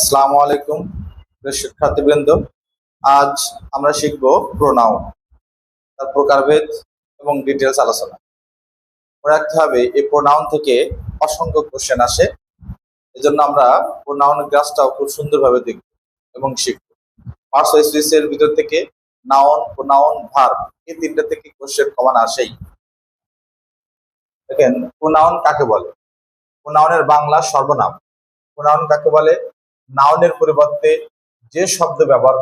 আসসালামু আলাইকুম প্রিয় শিক্ষার্থীবৃন্দ। আজ আমরা শিখব প্রোনাউন, তার প্রকারভেদ এবং ডিটেলস আলোচনা। মনে রাখতে হবে এই প্রোনাউন থেকে অসংখ্য কোশ্চেন আসে, এজন্য আমরা প্রোনাউন ক্লাসটাও খুব সুন্দরভাবে দেখব এবং শিখব। পার্টস অফ স্পিচ এর ভিতর থেকে নাউন, প্রোনাউন, ভার্ব এই তিনটা থেকে কোশ্চেন কমন আসেই। দেখেন, প্রোনাউন কাকে বলে? প্রোনাউনের বাংলা সর্বনাম। প্রোনাউন কাকে বলে? নাউনের পরিবর্তে যে শব্দ ব্যবহার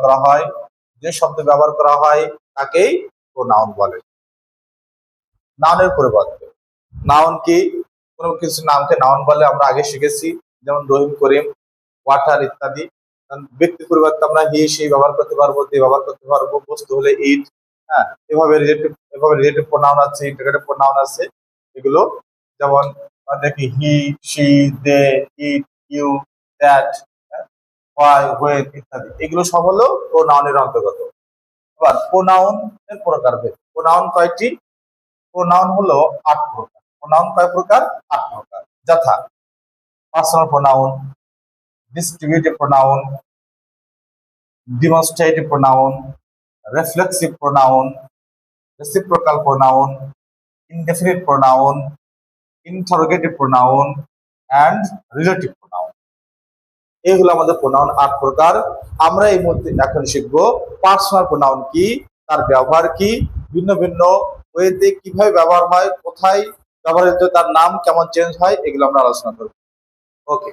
করা হয় তাকেই প্রোনাউন বলে। নাউনের পরিবর্তে নাউন কি? কোনো কিছু নামকে নাউন বলে আমরা আগে শিখেছি, যেমন রহিম, করিম, ওয়াটার ইত্যাদি। ব্যক্তির পরিবর্তে আমরা হি, সি ব্যবহার করতে পারবো, দে ব্যবহার করতে পারবো। বস্তু হলে ইট। হ্যাঁ, এভাবে রিলেটিভ প্রোনাউন আছে, ইন্টিগ্রেটিভ প্রোনাউন আছে। এগুলো যেমন দেখি he, she, they, it, you, that, why, when ইত্যাদি। এগুলো সব হলো প্রোনাউনের অন্তর্গত। এবার প্রোনাউন এর প্রকারভেদ। প্রোনাউন কয়টি? প্রোনাউন হলো 8 প্রকার। প্রোনাউন কয় প্রকার? 8 প্রকার। যথা personal pronoun, distributive pronoun, demonstrative pronoun, reflexive pronoun, reciprocal pronoun, indefinite pronoun, interrogative pronoun and relative pronoun. এগুলো আমাদের প্রোনাউন 8 প্রকার। আমরা এই মধ্যে এখন শিখবো পার্সোনাল প্রোনাউন কি, তার ব্যবহার কি, ভিন্ন ভিন্ন ওয়েতে কিভাবে ব্যবহার হয়, কোথায় ব্যবহৃত, তার নাম কেমন চেঞ্জ হয়, এগুলো আমরা আলোচনা করব। ওকে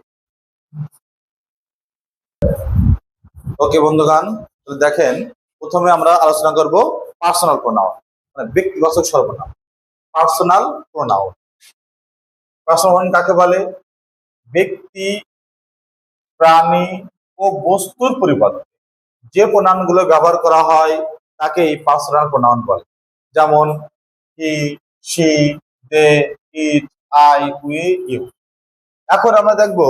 ওকে বন্ধুগণ, দেখেন, প্রথমে আমরা আলোচনা করব পার্সোনাল প্রোনাউন, মানে ব্যক্তিবাচক সর্বনাম। Personal pronoun. পার্সোনাল প্রোনাউন কাকে বলে? ব্যক্তি, প্রাণী ও বস্তুর পরিবর্তে যে প্রোনাউন গুলো ব্যবহার করা হয় তাকেই পার্সোনাল প্রোনাউন বলে। যেমন he, she, they, it, I, we, you. এখন আমরা দেখব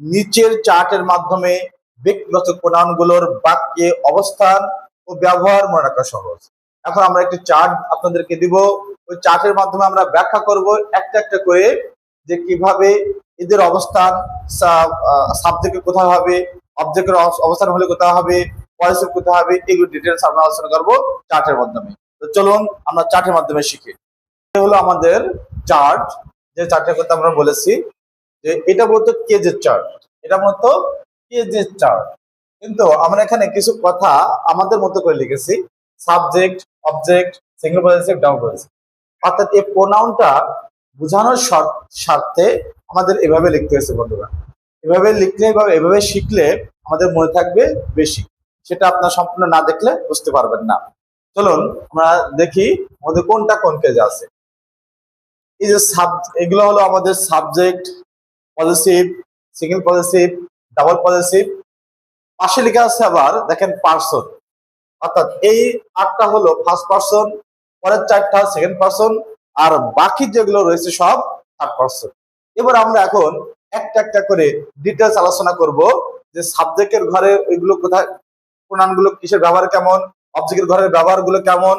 নিচের চার্টের মাধ্যমে ব্যক্তিবাচক প্রোনাউন গুলোর বাক্যে অবস্থান ও ব্যবহার মনে রাখা সহজ। এখন আমরা একটি চার্ট আপনাদেরকে দিব, ওই চার্টের মাধ্যমে আমরা ব্যাখ্যা করব একটা একটা করে, যে কিভাবে এদের অবস্থান, সাবজেক্টের কোথায় হবে, অবজেক্টের অবস্থান হলে কোথায় হবে, পজিটিভ কোথায় হবে, এগুলো ডিটেলস আমরা আলোচনা করব চার্টের মাধ্যমে। তো চলুন আমরা চার্টের মাধ্যমে শিখি। এটা হলো আমাদের চার্ট, যে চার্টের কথা আমরা বলেছি যে এটা বলতো কেজের চার্ট, এটা বলতো কেজের চার্ট। কিন্তু আমরা এখানে কিছু কথা আমাদের মতো করে লিখেছি, subject, object, single positive, double positive. অর্থাৎ এই প্রোনাউনটা বোঝানোর স্বার্থে আমাদের এভাবে লিখতে হয়েছে বন্ধুরা। এভাবে লিখলে বা এভাবে শিখলে আমাদের মনে থাকবে বেশি। সেটা আপনার সম্পূর্ণ না দেখলে বুঝতে পারবেন না। চলুন আমরা দেখি আমাদের কোনটা কোন কেজে আছে। এই যে এগুলো হলো আমাদের subject, positive, single positive, double positive. পাশে লেখা আছে আবার দেখেন পার্সন, অর্থাৎ এই 8টা হলো ফার্স্ট পার্সন, পরের 4টা সেকেন্ড পার্সন, আর বাকি যেগুলো রয়েছে সব থার্ড পার্সন। এবার আমরা এখন একটা একটা করে ডিটেলস আলোচনা করব, যে সাবজেক্টের ঘরে এগুলো কোথায়, প্রোনাউন গুলো কিসের ব্যবহার কেমন, অবজেক্টের ঘরের ব্যবহার গুলো কেমন,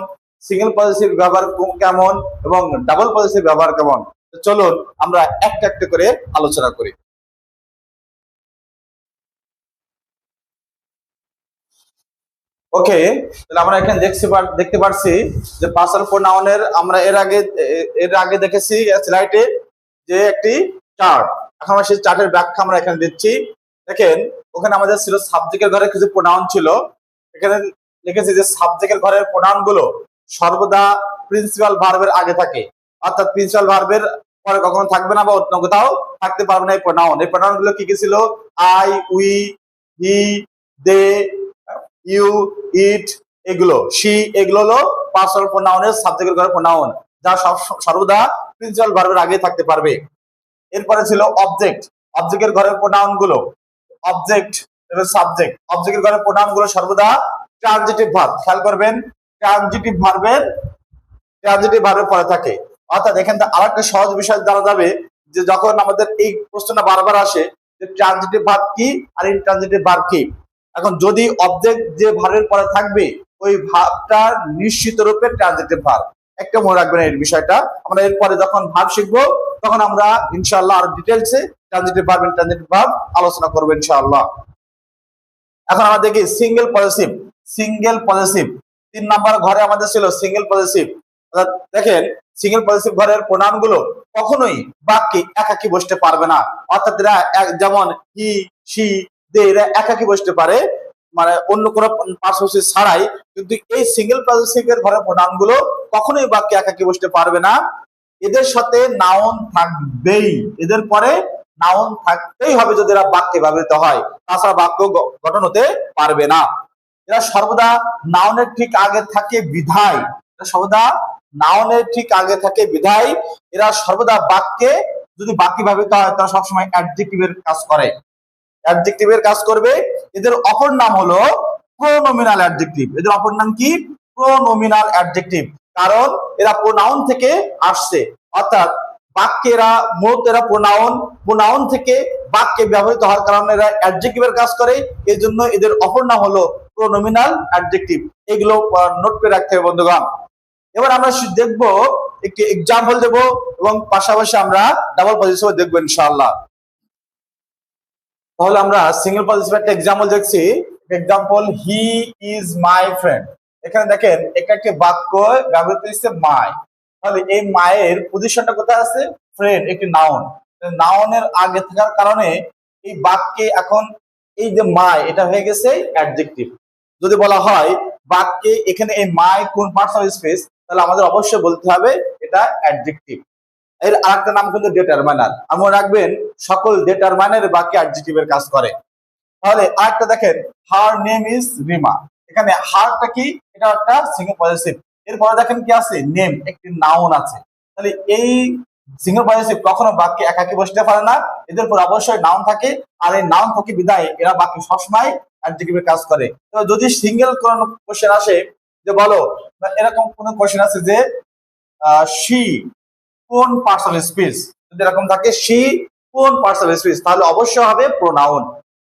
সিঙ্গেল পজিটিভ ব্যবহার কেমন এবং ডাবল পজিটিভ ব্যবহার কেমন। চলুন আমরা একটা একটা করে আলোচনা করি। ওকে, তাহলে আমরা এখানে দেখতে পাচ্ছি যে পার্সোনাল প্রোনাউনের আমরা এর আগে দেখেছি স্লাইডে যে একটি চার্ট। এখন আমরা সেই চার্টের ব্যাখ্যা আমরা এখানে দিচ্ছি। দেখেন, ওখানে আমাদের ছিল সাবজেক্টের ঘরে কিছু প্রোনাউন ছিল। এখানে লিখেছি যে সাবজেক্টের ঘরের প্রোনাউন গুলো সর্বদা প্রিন্সিপাল ভার্বের আগে থাকে, অর্থাৎ প্রিন্সিপাল ভার্বের পরে কখনো থাকবে না বা অন্য কোথাও থাকতে পারবে না। এই প্রোনাউন গুলো কি কি ছিল? I, we, he, they, you, it, এগুলো, সি, এগুলো হলো পার্সোনাল প্রোনাউনের সাবজেক্টের ঘরের প্রোনাউন, যা সর্বদা প্রিন্সিপাল ভার্বের আগে থাকতে পারবে। এরপরে ছিল অবজেক্ট। অবজেক্টের ঘরের প্রোনাউন গুলো, অবজেক্ট এবং সাবজেক্ট, অবজেক্টের ঘরের প্রোনাউন গুলো সর্বদা ট্রানজিটিভ ভার্ব। খেয়াল করবেন, ট্রানজিটিভ ভার্বের পরে থাকে। অর্থাৎ এখান থেকে আরেকটা সহজ বিষয় জানা যাবে, যে যখন আমাদের এই প্রশ্নটা বারবার আসে যে ট্রানজিটিভ ভার্ব কি আর ইনট্রানজিটিভ ভার্ব কি। এখন যদি অবজেক্ট যে ভার্বের পরে থাকবে ওই ভার্বটা নিশ্চিত রূপে ট্রানজিটিভ ভার্ব। একটা মনে রাখবেন এই বিষয়টা। আমরা এরপরে যখন ভার্ব শিখবো তখন আমরা ইনশাআল্লাহ আরো ডিটেলসে ট্রানজিটিভ ভার্ব ইনট্রানজিটিভ ভার্ব আলোচনা করবো ইনশাআল্লাহ। এখন আমরা দেখি single possessive. Single possessive 3 number ঘরে আমাদের ছিল সিঙ্গেল পজেসিভ। দেখেন সিঙ্গেল পজেসিভ ঘরের প্রোনাউন গুলো কখনোই বাক্যে একাকী বসতে পারবে না। অর্থাৎ এরা যেমন হি, শি, দে এরা একাকী বসতে পারে, মানে অন্য কোনো পার্শ্ববর্তী ছাড়াই। কিন্তু এই সিঙ্গেল পজেসিভ এর ঘরের প্রোনাউন গুলো কখনোই বাক্যে একাকী বসতে পারবে না। এদের সাথে নাউন থাকবেই, এদের পরে নাউন থাকতেই হবে যদি এরা বাক্যে ব্যবহৃত হয়, তাছাড়া বাক্য গঠন হতে পারবে না। এরা সর্বদা নাউনের ঠিক আগে থাকে বিধায়, সর্বদা নাউনের ঠিক আগে থাকে বিধায় এরা সর্বদা বাক্যে যদি বাক্যে ব্যবহৃত হয় তারা সবসময় অ্যাডজেক্টিভের কাজ করে, অ্যাডজেক্টিভের কাজ করবে। এদের অপর নাম হলো প্রোনোমিনাল অ্যাডজেক্টিভ। এদের অপর নাম কি? Pronominal adjective. কারণ এরা প্রোনাউন থেকে আসছে, অর্থাৎ বাক্যে এরা মূলত এরা প্রোনাউন থেকে বাক্যে ব্যবহৃত হওয়ার কারণে এরা অ্যাডজেক্টিভের কাজ করে। এই জন্য এদের অপর নাম হলো প্রোনোমিনাল অ্যাডজেক্টিভ। এগুলো নোট করে রাখতে হবে বন্ধুগণ। এবার আমরা দেখবো একটি এক্সাম্পল দেব এবং পাশাপাশি আমরা ডাবল পজিটিভ দেখবো ইনশাআল্লাহ। তাহলে আমরা সিঙ্গেল পজিটিভ একটা এক্সাম্পল দেখছি। Example, he is my friend. এখানে দেখেন এটা একটি বাক্য ব্যবহৃত হচ্ছে মাই। তাহলে এই মায়ের পজিশনটা কোথায় আছে? ফ্রেন্ড, একটি নাউন। নাউনের আগে থাকার কারণে এই বাক্যে এখন এই যে মাই এটা হয়ে গেছে অ্যাডজেক্টিভ। যদি বলা হয় বাক্যে এখানে এই মাই কোন পার্টস অফ স্পেস, তাহলে আমাদের অবশ্যই বলতে হবে এটা অ্যাডজেক্টিভ। এর আরেকটা নাম কিন্তু ডিটারমাইনার। মনে রাখবেন সকল ডিটারমাইনার বাক্যে অ্যাডজেক্টিভের কাজ করে। তাহলে আরেকটা দেখেন, হার নেম ইজ রিমা। এখানে হারটা কি? এটা একটা সিঙ্গেল পজিটিভ। এরপরে দেখেন কি আছে? নেম, একটি নাউন আছে। তাহলে এই সিঙ্গেল পজিটিভ কখনো বাক্যে একাকী বসতে পারে না, এদের উপর অবশ্যই নাউন থাকে। আর এই নাউন থাকে বিধায় এরা বাক্যে সবসময় অ্যাডজেক্টিভের কাজ করে। তো যদি সিঙ্গেল কোন কোশ্চেন আসে যে বলো, এরকম কোন কোশ্চেন আছে যে শি কোন পার্টস অফ স্পিচ, যদি এরকম থাকে শি কোন পার্টস অফ স্পিচ, তাহলে অবশ্যই হবে প্রোনাউন।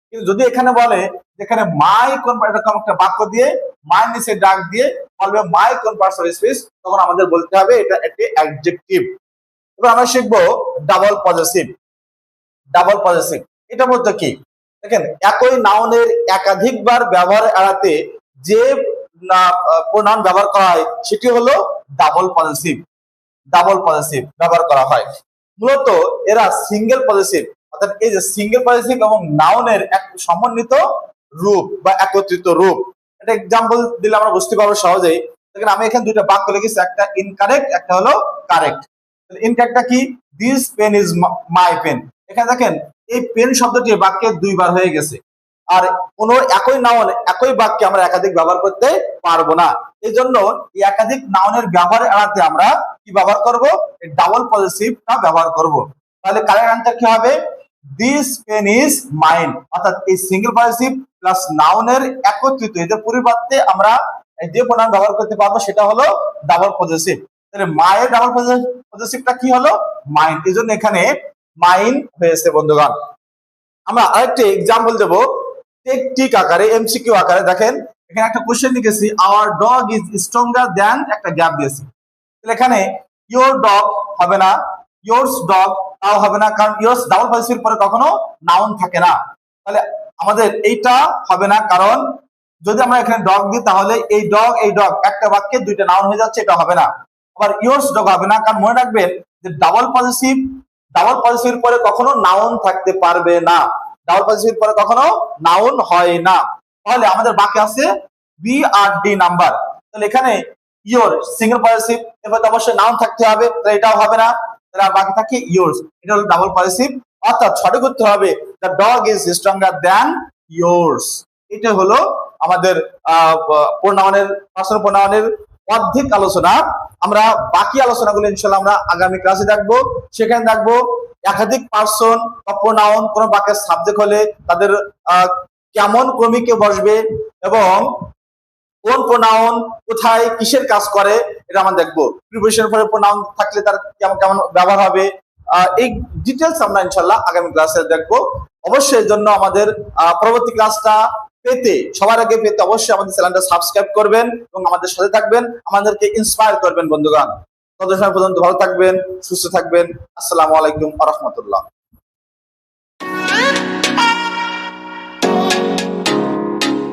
কিন্তু যদি এখানে বলে যেখানে মাই কোন, এরকম একটা বাক্য দিয়ে মাই নিচে ডাক দিয়ে বলবে মাই কোন পার্টস অফ স্পিচ, তখন আমাদের বলতে হবে এটা একটি অ্যাডজেক্টিভ। এবার আমরা শিখবো ডাবল পজেসিভ। ডাবল পজেসিভ এটা বলতে কি? দেখেন একই নাউনের একাধিকবার ব্যবহার এড়াতে যে প্রোনাউন ব্যবহার করা হয় সেটি হলো ডাবল পজেসিভ। ডাবল পজেসিভ ব্যবহার করা হয়। মূলত এরা সিঙ্গেল পজেসিভ, অর্থাৎ এই যে সিঙ্গেল পজেসিভ এবং নাউনের এক সমন্বিত রূপ বা একত্রিত রূপ। এটা এক্সাম্পল দিলে আমরা বুঝতে পারবো সহজেই। দেখেন আমি এখানে দুইটা বাক্য লিখেছি, একটা ইনকারেক্ট, একটা হলো কারেক্ট। ইনকারেক্টটা কি? This pen is my pen. এখানে দেখেন এই পেন শব্দটি বাক্যে দুইবার হয়ে গেছে। আর কোন একই নাউন একই বাক্যে আমরা একাধিক ব্যবহার করতে পারবো না। এই জন্য একাধিক নাউনের ব্যবহার এড়াতে আমরা কি ব্যবহার করব? ডাবল পজেসিভটা ব্যবহার করব। তাহলে কারেক্ট আনসার কি হবে? This pen is mine. অর্থাৎ এই সিঙ্গেল পজেসিভ প্লাস নাউনের একত্রিত এদের পরিবর্তে আমরা যে প্রোনাউন ব্যবহার করতে পারবো সেটা হলো ডাবল পজেসিভ। তাহলে মায়ের ডাবল পজেসিভটা কি হলো? মাইন। এই জন্য এখানে মাইন হয়েছে বন্ধুগণ। আমরা আরেকটি এক্সাম্পল দেবো টেকটিক আকারে, এমসিকিউ আকারে। দেখেন এখানে একটা কোশ্চেন লিখেছি, our dog is stronger than, একটা গ্যাপ দিয়েছি। এখানে ইয়োর ডগ হবে না, ইয়োরস ডগ তাও হবে না, কারণ ইয়োরস ডাবল পজিটিভ পরে কখনো নাউন থাকে না। তাহলে আমাদের এইটা হবে না, কারণ যদি আমরা এখানে ডগ দিই তাহলে এই ডগ একটা বাক্যে দুইটা নাউন হয়ে যাচ্ছে, এটা হবে না। আবার ইয়োরস ডগ হবে না, কারণ মনে রাখবেন যে ডাবল পজিটিভ পরে কখনো নাউন থাকতে পারবে না। ডাবল পজিটিভ পরে কখনো নাউন হয় না। তাহলে আমাদের বাকি আছে বি আর ডি নাম্বার। তাহলে এখানে ইয়োর সিঙ্গেল পজিটিভ, এরপর অবশ্যই নাউন থাকতে হবে, তাহলে এটাও হবে না। তাহলে বাকি থাকে ইয়োরস, এটা হলো ডাবল পজিটিভ। অর্থাৎ সঠিক উত্তর হবে the dog is stronger than yours. এটা হলো আমাদের প্রোনাউনের, পার্সোনাল প্রোনাউনের অর্ধেক আলোচনা। আমরা বাকি আলোচনাগুলো ইনশাআল্লাহ আমরা আগামী ক্লাসে দেখবো। সেখানে দেখবো একাধিক পার্সন বা প্রোনাউন কোন বাক্যের সাবজেক্ট হলে তাদের কেমন ক্রমিকে বসবে এবং কোন প্রোনাউন কোথায় কিসের কাজ করে, এটা আমরা দেখবো। প্রিপোজিশন পরে প্রোনাউন থাকলে তার কেমন কেমন ব্যবহার হবে, এই ডিটেলস আমরা ইনশাআল্লাহ আগামী ক্লাসে দেখবো। অবশ্যই এর জন্য আমাদের পরবর্তী ক্লাসটা পেতে, সবার আগে পেতে অবশ্যই আমাদের চ্যানেলটা সাবস্ক্রাইব করবেন এবং আমাদের সাথে থাকবেন, আমাদেরকে ইন্সপায়ার করবেন বন্ধুগণ। তত সময় পর্যন্ত ভালো থাকবেন, সুস্থ থাকবেন। আসসালামু আলাইকুম ওয়া রাহমাতুল্লাহ।